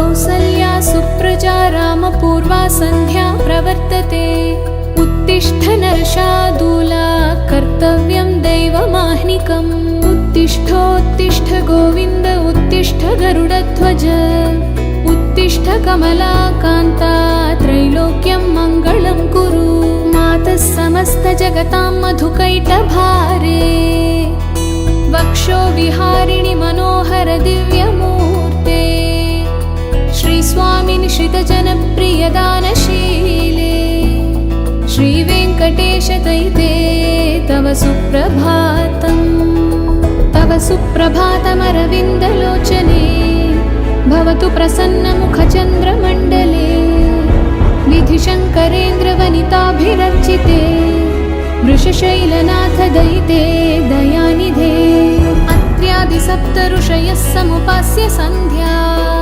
कौसल्या सुप्रजा रामपूर्वा सन्ध्या प्रवर्तते। उत्तिष्ठ नरशार्दूला कर्तव्यं दैवमाह्निकम्। उत्तिष्ठोत्तिष्ठ गोविन्द उत्तिष्ठ गरुडध्वज। उत्तिष्ठ कमलाकान्ता त्रैलोक्यं मङ्गलं कुरु। मातः समस्तजगतां मधुकैटभारे। वक्षो विहारिणि मनोहर दिव्यमूर्ते। श्रीस्वामिनि श्रितजनप्रियदानशीले। श्रीवेङ्कटेश दयिते तव सुप्रभातम्। तव सुप्रभातमरविन्दलोचने। भवतु प्रसन्नमुखचन्द्रमण्डले। विधिशङ्करेन्द्रवनिताभिरर्चिते। वृषशैलनाथ दयिते दयानिधे। अत्र्यादि सप्त ऋषयः समुपास्य सन्ध्या।